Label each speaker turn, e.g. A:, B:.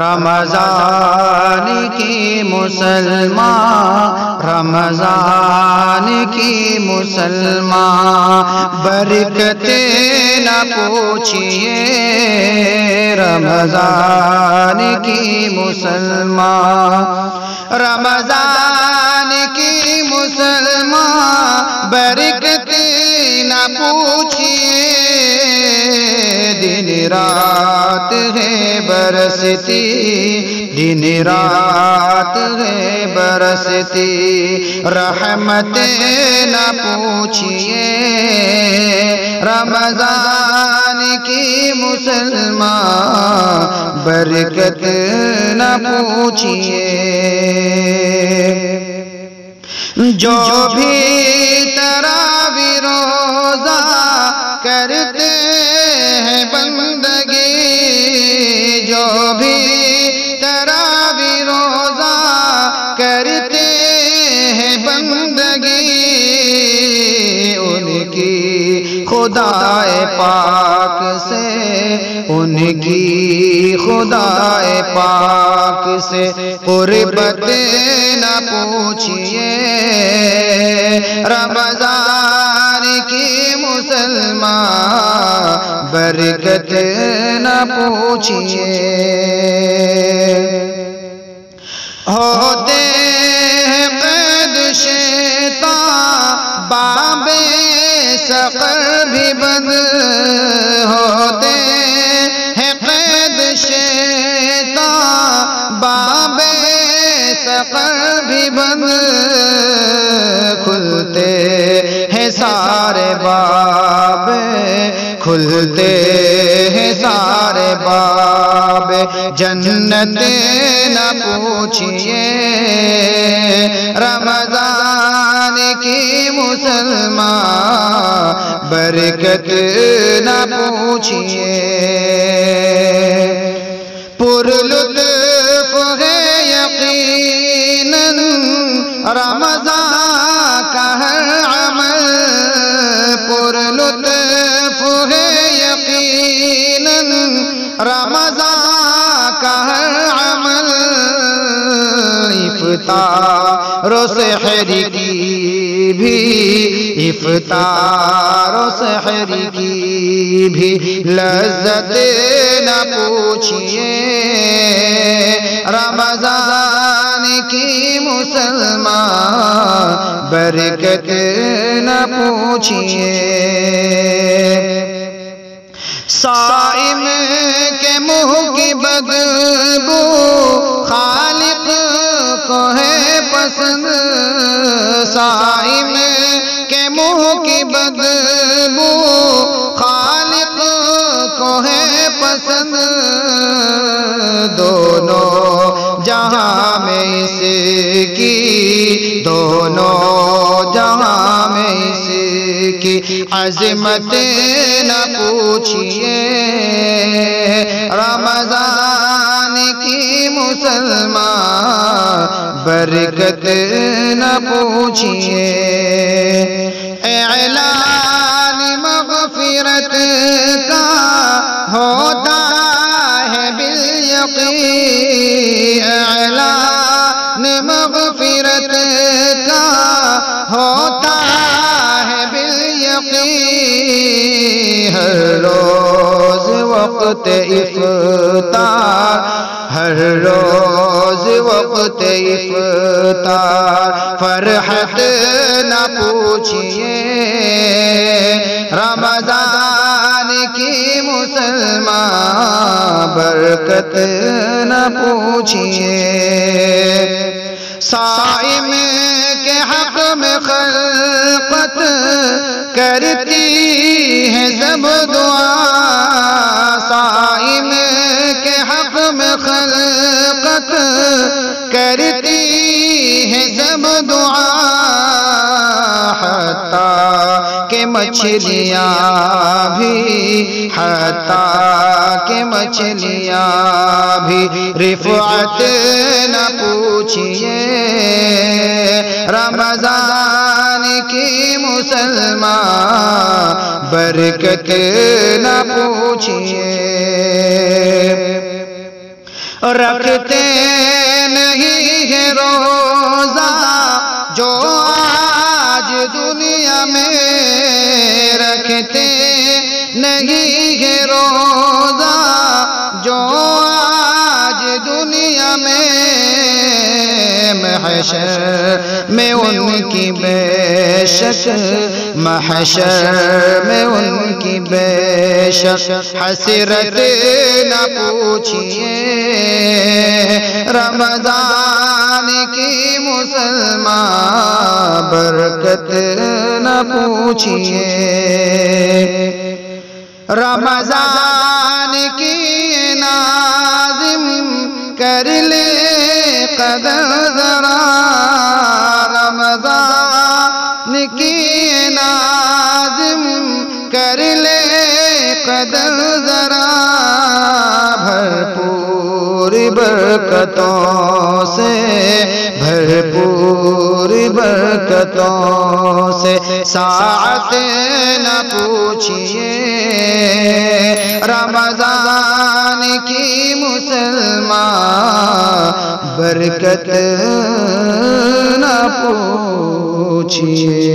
A: रमज़ान की मुसलमान, रमज़ान की मुसलमान, बरकते न पूछिए रमज़ान की मुसलमान, रमज़ान की मुसलमान, बरकते न पूछिए दिन रात है बरसती, दिन रात है बरसती, रहमतें न पूछिए रमज़ान की मुसलमान, बरकत न पूछिए। जो भी तरावी रोज़ा करते हैं बंदगी, जो भी तरावी रोज़ा करते हैं बंदगी, उनकी खुदाए पाक से, उनकी खुदाए पाक से कुर्बत न पूछिए रमज़ान की मुसलमान, बरकत न पूछिए। होते हैं कैद शैतान, बाबे सक़र भी बंद, होते हैं कैद शैतान, बाबे सक़र भी बंद, खुलते हैं सारे बाबे, खुलते हैं सारे बाबे, जन्नत न पूछिए रमज़ान की मुसलमान, बरकत न पूछिए। पुरलुत्फ़ है यकीनन रमज़ान का हर अमल, पुरलुत्फ़ है यकीनन रमज़ान का हर अमल, इफ्तार और सहरी की भी, इफ्तार और सहरी की भी लज़्ज़त न पूछिए रमज़ान की मुसलमान, बरकत न पूछिए। साइम के मुँह की बदबू खालिक को है पसंद, साइम के मुँह की बदबू खालिक को है पसंद, दोनों जहाँ में इसकी, दोनों जहाँ में इसकी अज़मत न पूछिए रमज़ान की मुसलमान, बरकत न पूछिए। ऐलान मग़फ़िरत का होता है बिल यक़ीन, ऐलान मग़फ़िरत का होता है बिल यक़ीन, हर रोज़ वक़्त इफ़्तार, हर रोज़ वक़्त इफ़्तार, फ़रहत न पूछिए रमज़ान की मुसलमान, बरकत न पूछिए। साइम के हक़ में खल्क़त करती है सब दुआ, साइम के हक़ में खल्क़त करती है सब दुआ, हत्ता के मछलियाँ भी, हत्ता के मछलियाँ भी। रिफ़अत न पूछिए रमज़ान की मुसलमान, बरकत न पूछिए। रखते नहीं है रोज़ा जो आज दुनिया में, रखते नहीं है रोज़ा जो आज दुनिया में। महशर में उनकी बेशक, महशर में उनकी बेशक हसरत न पूछिए रमज़ान की मुसलमान, बरकत न पूछिए। रमज़ान की नाज़िम कर ले कदर ज़रा, रमज़ान की नाज़िम कर ले कदर ज़रा। भरपूर बरकतों से, भरपूर बरकतों से साअत न पूछिए रमज़ान की मुसलमान, बरकत न पूछिए।